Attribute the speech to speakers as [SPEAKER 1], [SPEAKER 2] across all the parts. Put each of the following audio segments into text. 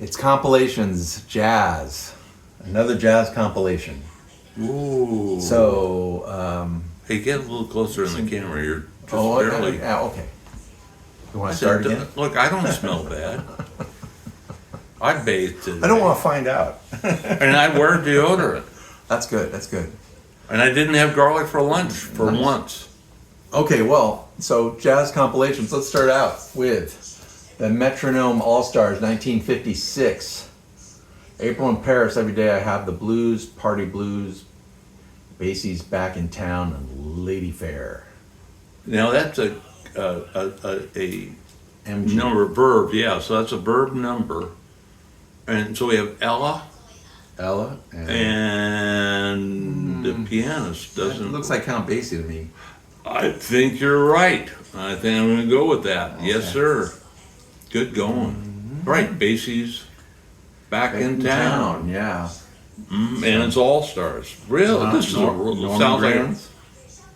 [SPEAKER 1] It's Compilations Jazz. Another jazz compilation.
[SPEAKER 2] Ooh.
[SPEAKER 1] So,
[SPEAKER 2] hey, get a little closer in the camera. You're just barely.
[SPEAKER 1] yeah, okay. You want to start again?
[SPEAKER 2] Look, I don't smell bad. I bathed today.
[SPEAKER 1] I don't want to find out.
[SPEAKER 2] And I wear deodorant.
[SPEAKER 1] That's good. That's good.
[SPEAKER 2] And I didn't have garlic for lunch for once.
[SPEAKER 1] Okay, well, so jazz compilations. Let's start out with the Metronome All-Stars 1956. April in Paris, every day I have the blues, party blues, Basie's back in town, and Lady Fair.
[SPEAKER 2] Now that's a
[SPEAKER 1] MG.
[SPEAKER 2] number verb, yeah. So that's a verb number, and so we have Ella, and the pianist doesn't.
[SPEAKER 1] It looks like Count Basie to me.
[SPEAKER 2] I think you're right. I think I'm going to go with that. Okay. Yes, sir. Good going. Right, Basie's back in town.
[SPEAKER 1] Yeah.
[SPEAKER 2] And it's All Stars. Really, this is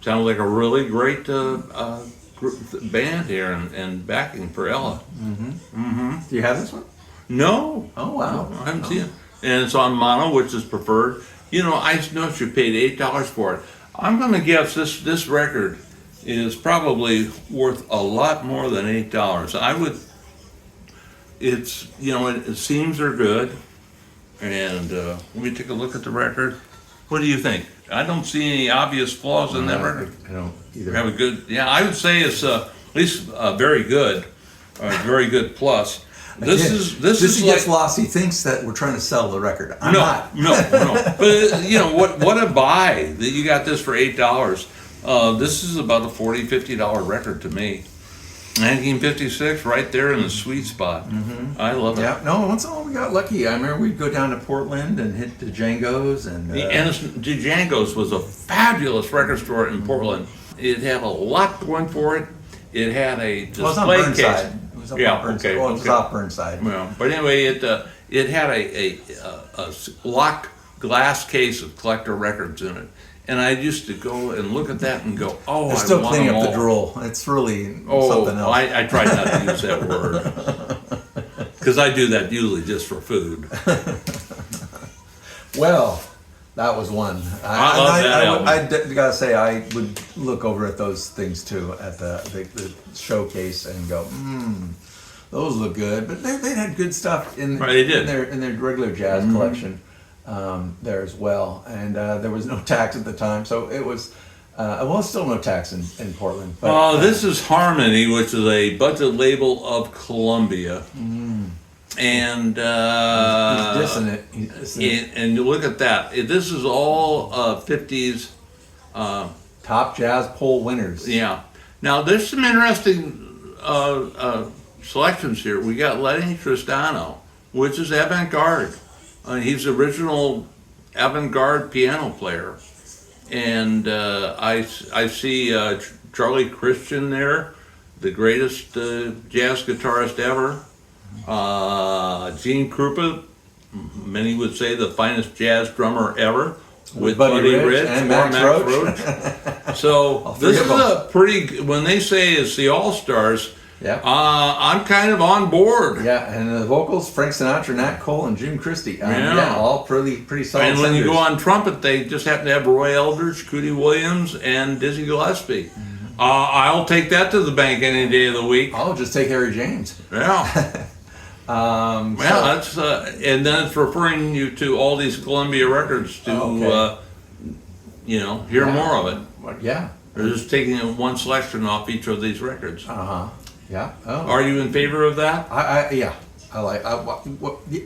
[SPEAKER 2] sounds like a really great band here and backing for Ella.
[SPEAKER 1] Do you have this one?
[SPEAKER 2] No.
[SPEAKER 1] Oh wow.
[SPEAKER 2] I haven't seen it. And it's on mono, which is preferred. You know, I noticed you paid $8 for it. I'm going to guess this record is probably worth a lot more than $8. I would. It's, you know, it seems they're good. And let me take a look at the record. What do you think? I don't see any obvious flaws in that record.
[SPEAKER 1] I don't either.
[SPEAKER 2] Have a good, yeah. I would say it's at least very good, very good plus. This is
[SPEAKER 1] gets lost. He thinks that we're trying to sell the record. I'm not.
[SPEAKER 2] No. But you know what a buy that you got this for $8. This is about a $40, $50 record to me. 1956, right there in the sweet spot. I love it.
[SPEAKER 1] Yeah, no, once in a while we got lucky. I remember we'd go down to Portland and hit the Django's and
[SPEAKER 2] Django's was a fabulous record store in Portland. It had a lot going for it. It had a display case.
[SPEAKER 1] It was up on Burnside. Oh, it was off Burnside.
[SPEAKER 2] Yeah, but anyway, it had a locked glass case of collector records in it. And I used to go and look at that and go, oh,
[SPEAKER 1] they're still cleaning up the drool. It's really something else.
[SPEAKER 2] I try not to use that word. Because I do that usually just for food.
[SPEAKER 1] Well, that was one.
[SPEAKER 2] I love that album.
[SPEAKER 1] I gotta say, I would look over at those things too, at the showcase and go, those look good. But they had good stuff in their regular jazz collection. There as well, and there was no tax at the time, so it was still no tax in Portland. But,
[SPEAKER 2] this is Harmony, which is a budget label of Columbia, and
[SPEAKER 1] he's dissing it.
[SPEAKER 2] And you look at that. This is all 50s
[SPEAKER 1] top jazz poll winners.
[SPEAKER 2] Yeah. Now there's some interesting selections here. We got Lenny Tristano, which is avant-garde. He's the original avant-garde piano player, and I see Charlie Christian there, the greatest jazz guitarist ever. Gene Krupa, many would say the finest jazz drummer ever, with Buddy Rich
[SPEAKER 1] and Max Roach.
[SPEAKER 2] So this is a pretty. When they say it's the All Stars.
[SPEAKER 1] Yeah.
[SPEAKER 2] I'm kind of on board.
[SPEAKER 1] Yeah, and the vocals, Frank Sinatra, Nat Cole, and Jim Christie. All pretty solid.
[SPEAKER 2] And when you go on trumpet, they just happen to have Roy Eldridge, Cootie Williams, and Dizzy Gillespie. I'll take that to the bank any day of the week.
[SPEAKER 1] I'll just take Harry James.
[SPEAKER 2] Yeah. That's and then it's referring you to all these Columbia records to hear more of it.
[SPEAKER 1] Yeah.
[SPEAKER 2] They're just taking one selection off each of these records.
[SPEAKER 1] Yeah. Oh.
[SPEAKER 2] Are you in favor of that?
[SPEAKER 1] I like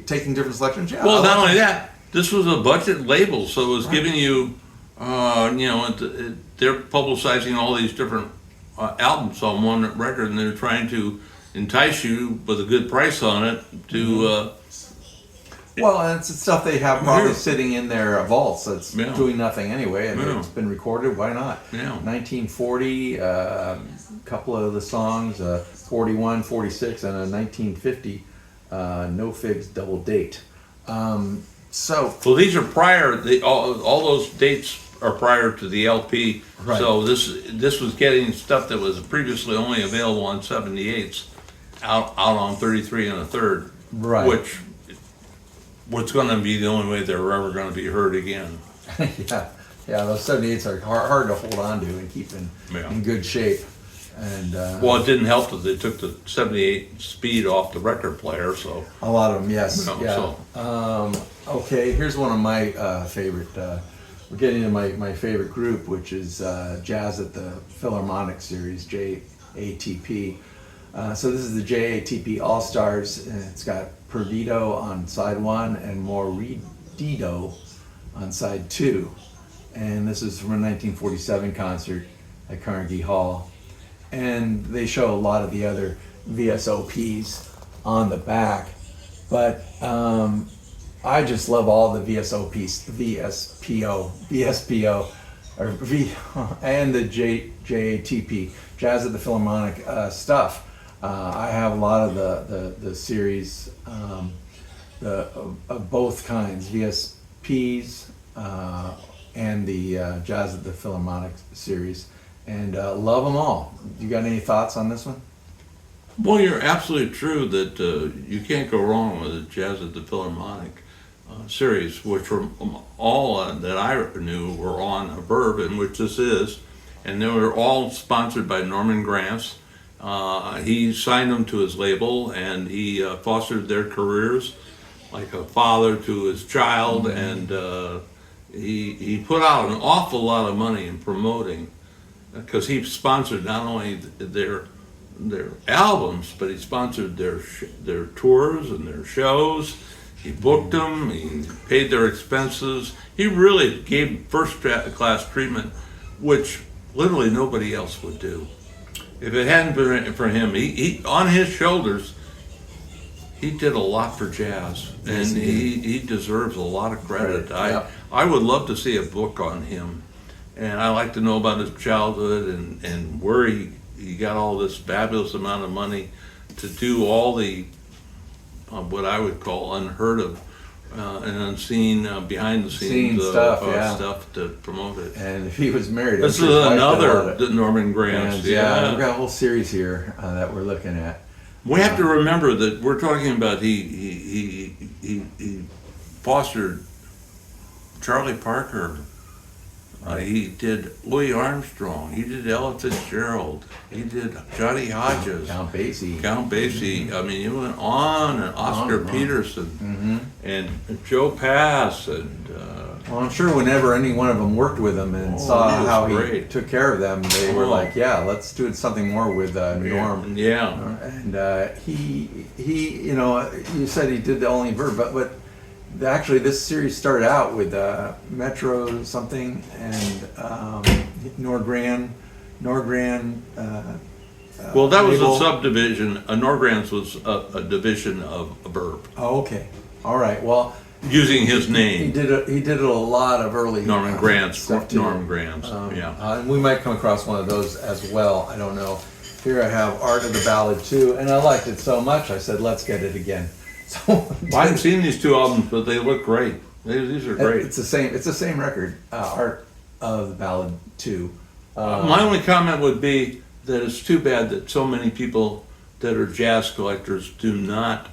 [SPEAKER 1] taking different selections. Yeah.
[SPEAKER 2] Well, not only that, this was a budget label, so it was giving you, they're publicizing all these different albums on one record, and they're trying to entice you with a good price on it to.
[SPEAKER 1] Well, and it's stuff they have probably sitting in their vaults that's doing nothing anyway, and it's been recorded. Why not?
[SPEAKER 2] Yeah.
[SPEAKER 1] 1940, couple of the songs, 41, 46, and a 1950 No Figs double date.
[SPEAKER 2] Well, these are prior. All those dates are prior to the LP.
[SPEAKER 1] Right.
[SPEAKER 2] So this was getting stuff that was previously only available on 78s out on 33 and a third.
[SPEAKER 1] Right.
[SPEAKER 2] Which what's going to be the only way they're ever going to be heard again.
[SPEAKER 1] Yeah, those 78s are hard to hold on to and keep in good shape. And
[SPEAKER 2] well, it didn't help that they took the 78 speed off the record player, so
[SPEAKER 1] a lot of them, yes,
[SPEAKER 2] you know,
[SPEAKER 1] yeah.
[SPEAKER 2] so.
[SPEAKER 1] Okay, here's one of my favorite. We're getting to my favorite group, which is Jazz at the Philharmonic series, JATP. So this is the JATP All Stars, and it's got Perdido on side 1 and Moridido on side 2. And this is from a 1947 concert at Carnegie Hall. And they show a lot of the other VSOPs on the back. But I just love all the VSOPs, VSPO, or and the JATP, Jazz at the Philharmonic stuff. I have a lot of the series of both kinds, VSPs and the Jazz at the Philharmonic series, and love them all. You got any thoughts on this one?
[SPEAKER 2] Well, you're absolutely true that you can't go wrong with the Jazz at the Philharmonic series, which were all that I knew were on a Bourbon, which this is, and they were all sponsored by Norman Granz. He signed them to his label, and he fostered their careers like a father to his child, and he put out an awful lot of money in promoting, because he sponsored not only their albums, but he sponsored their tours and their shows. He booked them, he paid their expenses. He really gave first-class treatment, which literally nobody else would do. If it hadn't been for him, he on his shoulders, he did a lot for jazz, and he deserves a lot of credit. I would love to see a book on him, and I like to know about his childhood and where he got all this fabulous amount of money to do all the what I would call unheard of and unseen behind the scenes stuff to promote it.
[SPEAKER 1] And if he was married,
[SPEAKER 2] this is another Norman Granz.
[SPEAKER 1] Yeah, we've got a whole series here that we're looking at.
[SPEAKER 2] We have to remember that we're talking about he fostered Charlie Parker. He did Louis Armstrong. He did Ella Fitzgerald. He did Johnny Hodges.
[SPEAKER 1] Count Basie.
[SPEAKER 2] I mean, he went on, and Oscar Peterson, and Joe Pass, and.
[SPEAKER 1] Well, I'm sure whenever any one of them worked with him and saw how he took care of them, they were like, "Yeah, let's do something more with Norm."
[SPEAKER 2] Yeah.
[SPEAKER 1] And he, you know, you said he did the only verb, but actually, this series started out with Metro something and Norgran.
[SPEAKER 2] Well, that was a subdivision. Norgranz was a division of a Verb.
[SPEAKER 1] Oh, okay. All right. Well,
[SPEAKER 2] using his name,
[SPEAKER 1] he did a lot of early
[SPEAKER 2] Norman Granz.
[SPEAKER 1] Stuff too.
[SPEAKER 2] Norman Granz.
[SPEAKER 1] And we might come across one of those as well. I don't know. Here I have Art of the Ballad 2, and I liked it so much I said, let's get it again. So
[SPEAKER 2] I haven't seen these two albums, but they look great. These are great.
[SPEAKER 1] It's the same record, Art of the Ballad 2.
[SPEAKER 2] My only comment would be that it's too bad that so many people that are jazz collectors do not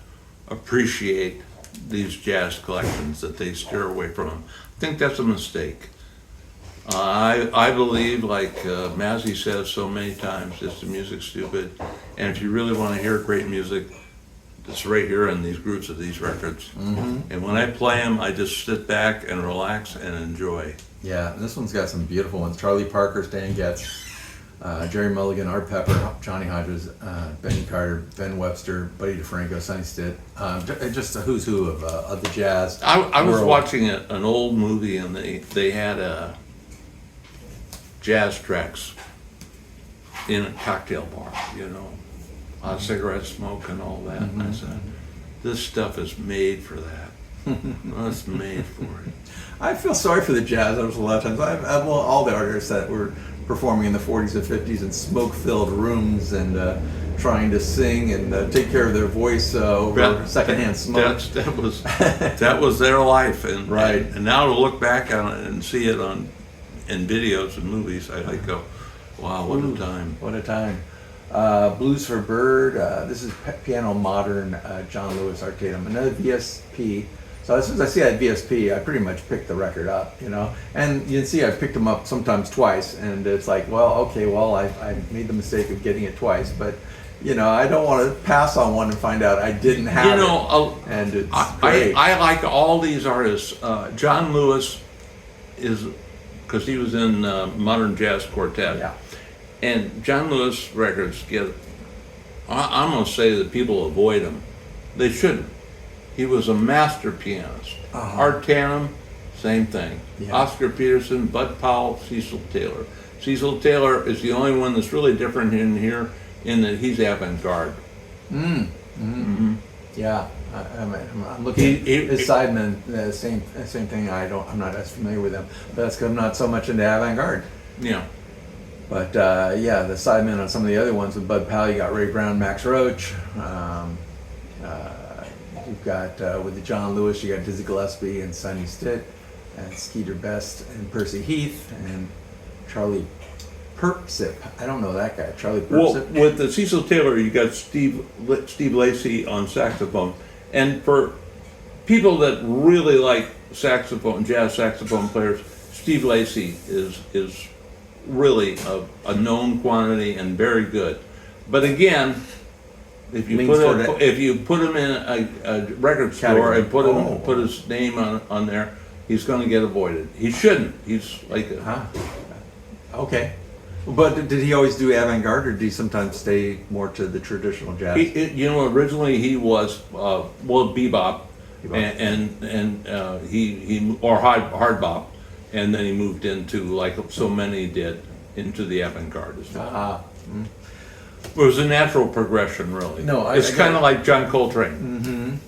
[SPEAKER 2] appreciate these jazz collections, that they steer away from them. I think that's a mistake. I believe, like Mazzy says so many times, it's the music stupid. And if you really want to hear great music, it's right here in these groups of these records. And when I play them, I just sit back and relax and enjoy.
[SPEAKER 1] Yeah, this one's got some beautiful ones. Charlie Parker, Stan Getz, Jerry Mulligan, Art Pepper, Johnny Hodges, Benny Carter, Ben Webster, Buddy DeFranco, Sonny Stitt. Just a who's who of the jazz.
[SPEAKER 2] I was watching an old movie, and they had jazz tracks in a cocktail bar, you know. A lot of cigarette smoke and all that. And I said, this stuff is made for that. Well, it's made for it.
[SPEAKER 1] I feel sorry for the jazz artists a lot of times. I've all the artists that were performing in the 40s and 50s in smoke-filled rooms and trying to sing and take care of their voice over secondhand smoke.
[SPEAKER 2] That was their life. And, and now to look back on it and see it in videos and movies, I go, wow, what a time.
[SPEAKER 1] What a time. Blues for Bird, this is piano modern, John Lewis Art Tatum, another VSP, So as soon as I see that VSP, I pretty much pick the record up, you know. And you can see I've picked them up sometimes twice, and it's like, well, okay, well, I made the mistake of getting it twice, but you know, I don't want to pass on one and find out I didn't have it. And it's great.
[SPEAKER 2] I like all these artists. John Lewis is, because he was in Modern Jazz Quartet.
[SPEAKER 1] Yeah.
[SPEAKER 2] And John Lewis records get, I'm going to say that people avoid him. They shouldn't. He was a master pianist. Art Tatum, same thing.
[SPEAKER 1] Yeah.
[SPEAKER 2] Oscar Peterson, Bud Powell, Cecil Taylor. Cecil Taylor is the only one that's really different in here in that he's avant-garde.
[SPEAKER 1] Yeah, I'm looking at his sidemen. Same thing. I'm not as familiar with them, but that's because I'm not so much into avant-garde.
[SPEAKER 2] Yeah.
[SPEAKER 1] But yeah, the sidemen on some of the other ones with Bud Powell, you got Ray Brown, Max Roach. You've got with the John Lewis, you got Dizzy Gillespie and Sonny Stitt, and Skeeter Best and Percy Heath and Charlie Perpsip. I don't know that guy, Charlie Perpsip.
[SPEAKER 2] Well, with the Cecil Taylor, you got Steve Lacy on saxophone, and for people that really like saxophone, jazz saxophone players, Steve Lacy is really a known quantity and very good. But again, if you put him in a record store and put his name on there, he's going to get avoided. He shouldn't. He's like
[SPEAKER 1] okay. But did he always do avant-garde, or did he sometimes stay more to the traditional jazz?
[SPEAKER 2] Originally he was bebop, and he or hard bop, and then he moved into, like so many did, into the avant-garde as well. It was a natural progression, really.
[SPEAKER 1] No,
[SPEAKER 2] it's kind of like John Coltrane.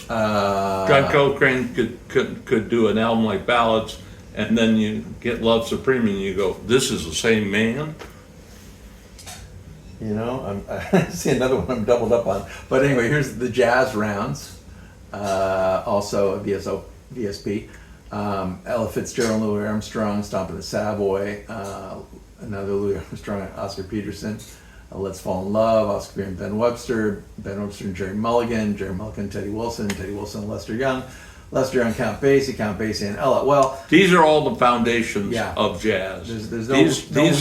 [SPEAKER 2] John Coltrane could do an album like Ballads, and then you get Love Supreme, and you go, "This is the same man."
[SPEAKER 1] You know, I see another one I'm doubled up on. But anyway, here's the jazz rounds, also a VSP. Ella Fitzgerald, Louis Armstrong, Stomp of the Savoy, another Louis Armstrong, Oscar Peterson. Let's Fall in Love, Oscar Peterson, Ben Webster and Jerry Mulligan, Teddy Wilson, Lester Young, Count Basie, and Ella. Well,
[SPEAKER 2] these are all the foundations of jazz. These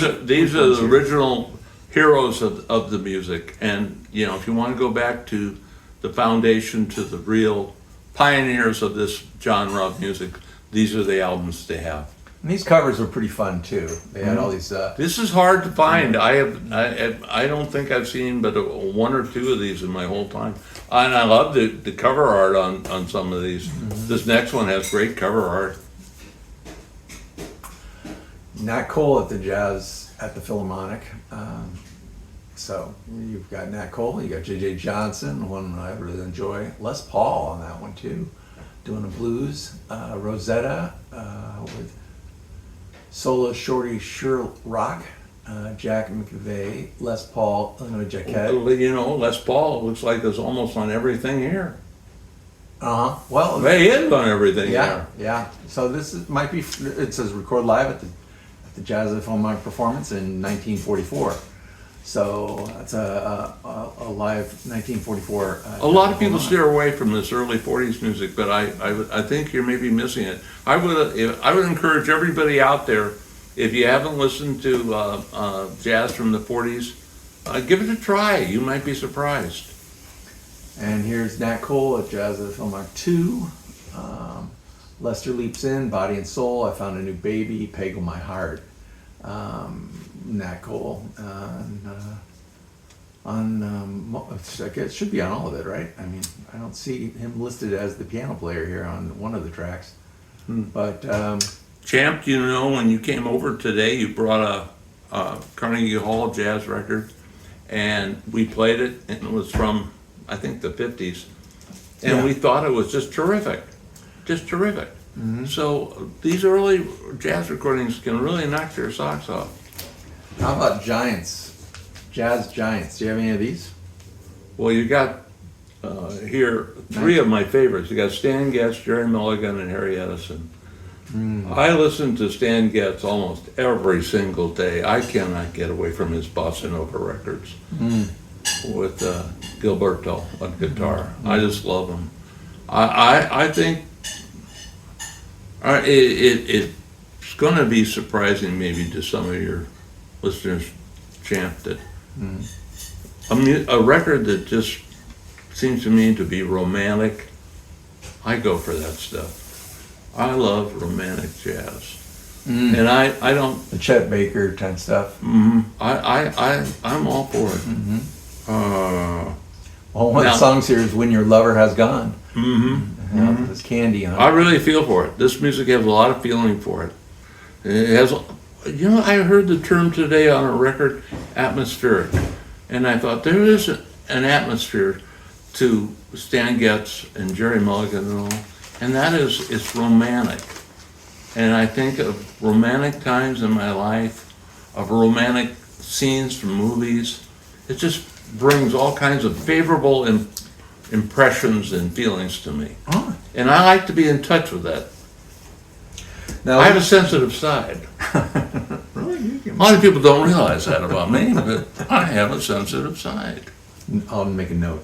[SPEAKER 2] are the original heroes of the music, and you know, if you want to go back to the foundation, to the real pioneers of this genre of music, these are the albums they have.
[SPEAKER 1] And these covers were pretty fun too. They had all these.
[SPEAKER 2] This is hard to find. I don't think I've seen but one or two of these in my whole time. And I love the cover art on some of these. This next one has great cover art.
[SPEAKER 1] Nat Cole at the Philharmonic. So you've got Nat Cole, you got J.J. Johnson, one I really enjoy. Les Paul on that one too, doing a blues. Rosetta with Solo Shorty Sherrock, Jack McVeigh, Les Paul, Illinois Jacquet.
[SPEAKER 2] You know, Les Paul looks like it's almost on everything here.
[SPEAKER 1] Well,
[SPEAKER 2] they is on everything here.
[SPEAKER 1] Yeah. So might be. It says record live at the Jazz at Philharmonic performance in 1944. So that's a live 1944.
[SPEAKER 2] A lot of people steer away from this early 40s music, but I think you're maybe missing it. I would encourage everybody out there, if you haven't listened to jazz from the 40s, give it a try. You might be surprised.
[SPEAKER 1] And here's Nat Cole at Jazz at the Philharmonic 2. Lester Leaps In, Body and Soul, I Found a New Baby, Peggle My Heart. Nat Cole I guess it should be on all of it, right? I mean, I don't see him listed as the piano player here on one of the tracks. But
[SPEAKER 2] Champ, you know, when you came over today, you brought a Carnegie Hall jazz record, and we played it, and it was from, I think, the 50s, and we thought it was just terrific. So these early jazz recordings can really knock your socks off.
[SPEAKER 1] How about Jazz Giants? Do you have any of these?
[SPEAKER 2] Well, you got here three of my favorites. You got Stan Getz, Jerry Mulligan, and Harry Edison. I listen to Stan Getz almost every single day. I cannot get away from his bossa nova records with Gilberto on guitar. I just love him. I think It's going to be surprising maybe to some of your listeners, Champ, that a record that just seems to me to be romantic, I go for that stuff. I love romantic jazz. And I don't...
[SPEAKER 1] The Chet Baker type stuff.
[SPEAKER 2] I'm all for it.
[SPEAKER 1] Well, one of the songs here is When Your Lover Has Gone. There's Candy on it.
[SPEAKER 2] I really feel for it. This music has a lot of feeling for it. It has, I heard the term today on a record, atmospheric. And I thought there is an atmosphere to Stan Getz and Jerry Mulligan and all. And that is, it's romantic. And I think of romantic times in my life, of romantic scenes from movies. It just brings all kinds of favorable impressions and feelings to me.
[SPEAKER 1] Oh.
[SPEAKER 2] And I like to be in touch with that.
[SPEAKER 1] Now,
[SPEAKER 2] I have a sensitive side.
[SPEAKER 1] Really?
[SPEAKER 2] A lot of people don't realize that about me, but I have a sensitive side.
[SPEAKER 1] I'll make a note.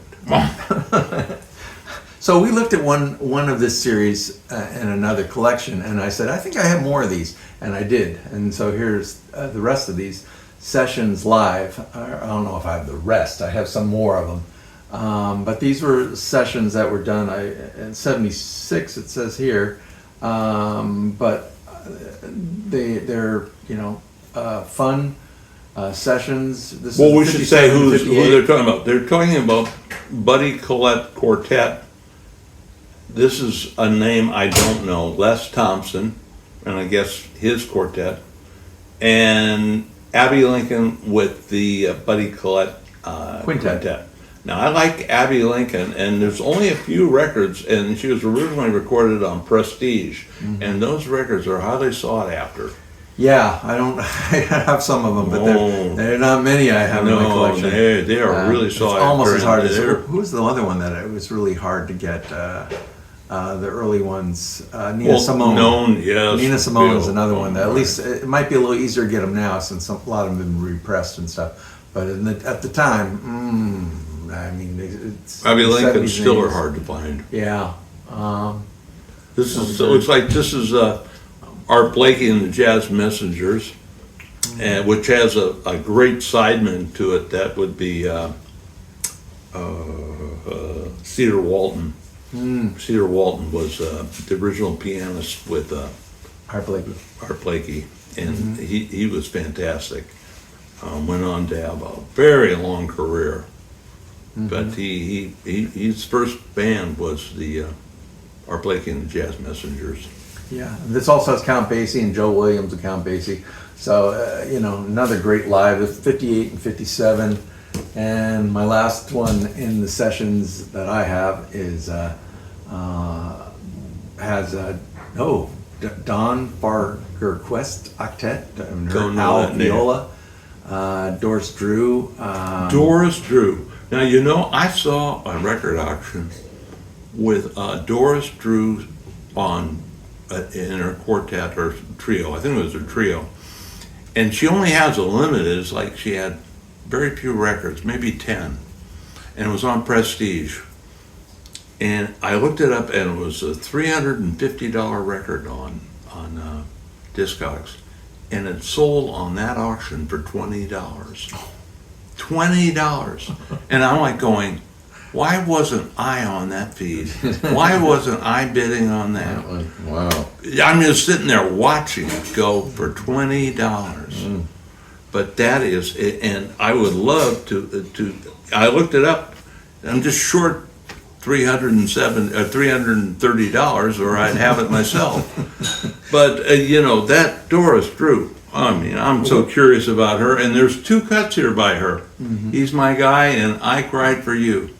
[SPEAKER 1] So we looked at one of this series in another collection, and I said, I think I have more of these, and I did. And so here's the rest of these sessions live. I don't know if I have the rest. I have some more of them. But these were sessions that were done in '76, it says here. But they're fun sessions. This
[SPEAKER 2] Well,
[SPEAKER 1] is
[SPEAKER 2] we should say
[SPEAKER 1] 57,
[SPEAKER 2] who
[SPEAKER 1] 58.
[SPEAKER 2] they're talking about. They're talking about Buddy Collette Quartet. This is a name I don't know. Les Thompson, and I guess his quartet, and Abbey Lincoln with the Buddy Collette Quintet. Now, I like Abbey Lincoln, and there's only a few records, and she was originally recorded on Prestige, and those records are highly sought after.
[SPEAKER 1] Yeah, I have some of them, but they're not many I have in my collection.
[SPEAKER 2] They are really sought after.
[SPEAKER 1] It's almost as hard as, who was the other one that it was really hard to get, the early ones, Nina Simone.
[SPEAKER 2] Yes.
[SPEAKER 1] Nina Simone is another one that at least, it might be a little easier to get them now since a lot of them have been repressed and stuff, but at the time, I mean, it's...
[SPEAKER 2] Abbey Lincoln still are hard to find.
[SPEAKER 1] Yeah.
[SPEAKER 2] It looks like this is Art Blakey and the Jazz Messengers, which has a great sideman to it. That would be Cedar Walton. Cedar Walton was the original pianist with
[SPEAKER 1] Art
[SPEAKER 2] Blakey, and he was fantastic. Went on to have a very long career, but his first band was the Art Blakey and the Jazz Messengers.
[SPEAKER 1] Yeah, this also has Count Basie and Joe Williams and Count Basie. So, another great live. It's 58 and 57. And my last one in the sessions that I have is, Don Farquharest Octet, Al Viola, Doris Drew.
[SPEAKER 2] Doris Drew. Now, I saw a record auction with Doris Drew in her quartet or trio. I think it was her trio. And she only has a limit. It's like she had very few records, maybe 10. And it was on Prestige. And I looked it up, and it was a $350 record on Discogs. And it sold on that auction for $20. $20. And I'm like going, why wasn't I on that feed? Why wasn't I bidding on that?
[SPEAKER 1] Wow.
[SPEAKER 2] I'm just sitting there watching it go for $20. But that is, and I would love to. I looked it up. I'm just short $330, or I'd have it myself. But that Doris Drew. I mean, I'm so curious about her. And there's 2 cuts here by her. He's My Guy and I Cried for You.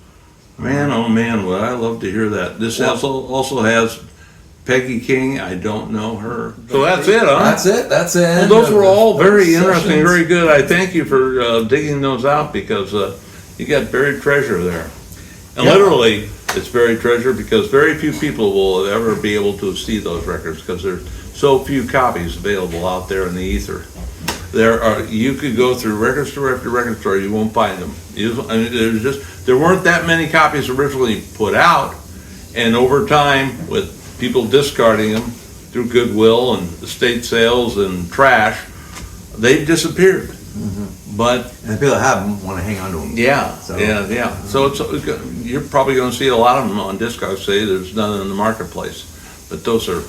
[SPEAKER 2] Man, oh man, would I love to hear that. This also has Peggy King. I don't know her. So that's it, huh?
[SPEAKER 1] That's it.
[SPEAKER 2] Well, those were all very interesting, very good. I thank you for digging those out, because you got buried treasure there. And literally, it's buried treasure, because very few people will ever be able to see those records, because there's so few copies available out there in the ether. You could go through record store after record store, you won't find them. There weren't that many copies originally put out, and over time, with people discarding them, through Goodwill and estate sales and trash, they've disappeared. But
[SPEAKER 1] And the people that have them want to hang on to them.
[SPEAKER 2] yeah,
[SPEAKER 1] So-
[SPEAKER 2] yeah. So you're probably going to see a lot of them on Discogs. Say there's none in the marketplace, but those are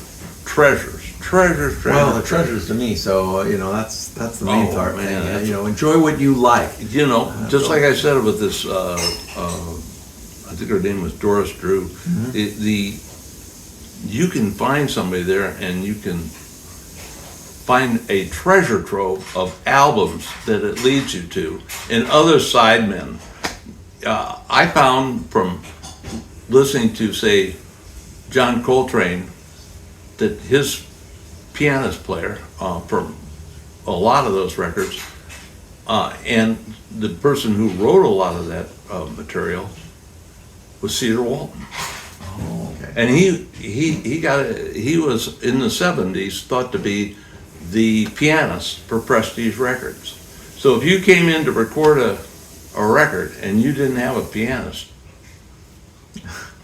[SPEAKER 2] treasures.
[SPEAKER 1] Well, the treasures to me. So that's the main
[SPEAKER 2] Oh,
[SPEAKER 1] part,
[SPEAKER 2] man,
[SPEAKER 1] man.
[SPEAKER 2] that's-
[SPEAKER 1] Enjoy what you like.
[SPEAKER 2] Just like I said with this, I think her name was Doris Drew. You can find somebody there, and you can find a treasure trove of albums that it leads you to, and other sidemen. I found from listening to, say, John Coltrane, that his pianist player for a lot of those records, and the person who wrote a lot of that material was Cedar Walton.
[SPEAKER 1] Oh, okay.
[SPEAKER 2] And he was in the 70s thought to be the pianist for Prestige Records. So if you came in to record a record and you didn't have a pianist,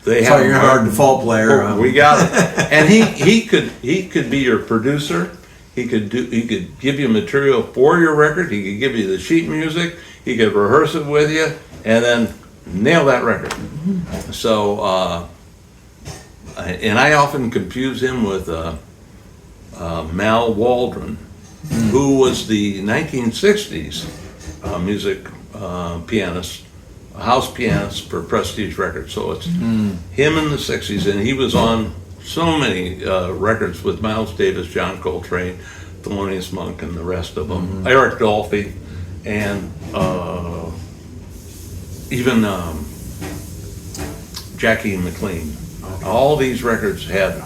[SPEAKER 2] they
[SPEAKER 1] So
[SPEAKER 2] have
[SPEAKER 1] you're our default player.
[SPEAKER 2] We got it. And he could be your producer. He could give you material for your record. He could give you the sheet music. He could rehearse it with you, and then nail that record. So, and I often confuse him with Mal Waldron, who was the 1960s music pianist, a house pianist for Prestige Records. So it's him in the 60s, and he was on so many records with Miles Davis, John Coltrane, Thelonious Monk, and the rest of them. Eric Dolphy, and even Jackie McLean. All these records had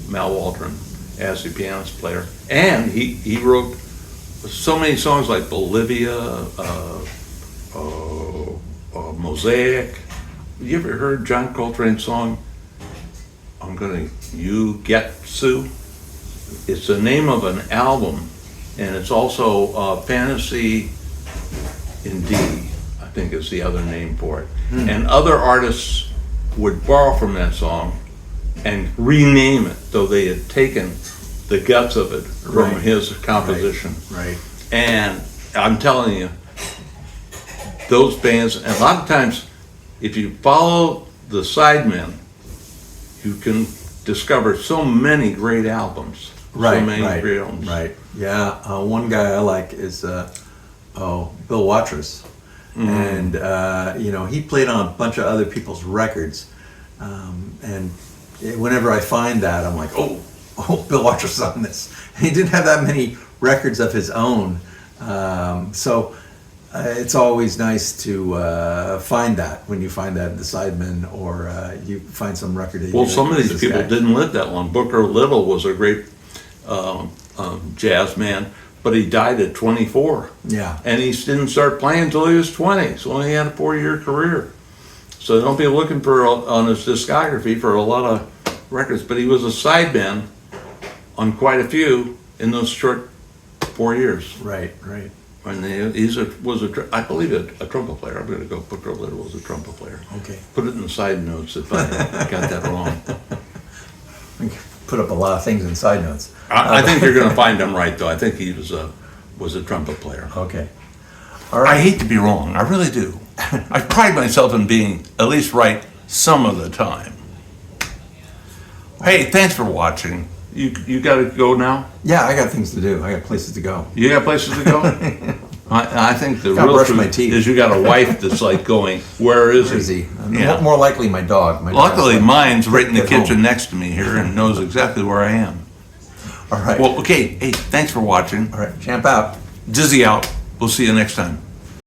[SPEAKER 2] Mal Waldron as the pianist player, and he wrote so many songs like Bolivia, Mosaic. You ever heard John Coltrane's song, You Get Sue? It's the name of an album, and it's also Fantasy in D, I think is the other name for it. And other artists would borrow from that song and rename it, though they had taken the guts of it from
[SPEAKER 1] Right.
[SPEAKER 2] his composition.
[SPEAKER 1] Right.
[SPEAKER 2] And I'm telling you, those bands, and a lot of times, if you follow the sidemen, you can discover so many great albums.
[SPEAKER 1] Right.
[SPEAKER 2] So many
[SPEAKER 1] Right.
[SPEAKER 2] great albums.
[SPEAKER 1] Right. Yeah. One guy I like is Bill Watrous. And he played on a bunch of other people's records, and whenever I find that, I'm like, oh, Bill Watrous is on this. And he didn't have that many records of his own, so it's always nice to find that when you find that in the Sidemen, or you find some record. That
[SPEAKER 2] Well,
[SPEAKER 1] you
[SPEAKER 2] some of
[SPEAKER 1] like,
[SPEAKER 2] these
[SPEAKER 1] this
[SPEAKER 2] people
[SPEAKER 1] guy.
[SPEAKER 2] didn't live that long. Booker Little was a great jazz man, but he died at 24.
[SPEAKER 1] Yeah.
[SPEAKER 2] And he didn't start playing until he was 20, so he had a 4-year career. So don't be looking for on his discography for a lot of records, but he was a sideman on quite a few in those short 4 years.
[SPEAKER 1] Right. Right.
[SPEAKER 2] And I believe a trumpet player. I'm going to go Booker Little was a trumpet player.
[SPEAKER 1] Okay.
[SPEAKER 2] Put it in the side notes if I got that wrong.
[SPEAKER 1] Put up a lot of things in side notes.
[SPEAKER 2] I think you're going to find him right, though. I think he was a trumpet player.
[SPEAKER 1] Okay. All
[SPEAKER 2] I
[SPEAKER 1] right.
[SPEAKER 2] hate to be wrong. I really do. I pride myself in being at least right some of the time. Hey, thanks for watching. You got to go now?
[SPEAKER 1] Yeah, I got things to do. I got places to go.
[SPEAKER 2] You got places to go? I think the
[SPEAKER 1] Gotta
[SPEAKER 2] real
[SPEAKER 1] brush my
[SPEAKER 2] truth
[SPEAKER 1] teeth.
[SPEAKER 2] is you got a wife that's like going, where is
[SPEAKER 1] Where is
[SPEAKER 2] he?
[SPEAKER 1] he?
[SPEAKER 2] Yeah.
[SPEAKER 1] More likely my dog. My dog's
[SPEAKER 2] Luckily,
[SPEAKER 1] like,
[SPEAKER 2] mine's right in the
[SPEAKER 1] "Get home."
[SPEAKER 2] kitchen next to me here and knows exactly where I am.
[SPEAKER 1] All right.
[SPEAKER 2] Well, okay. Hey, thanks for watching.
[SPEAKER 1] All right. Champ out.
[SPEAKER 2] Dizzy out. We'll see you next time.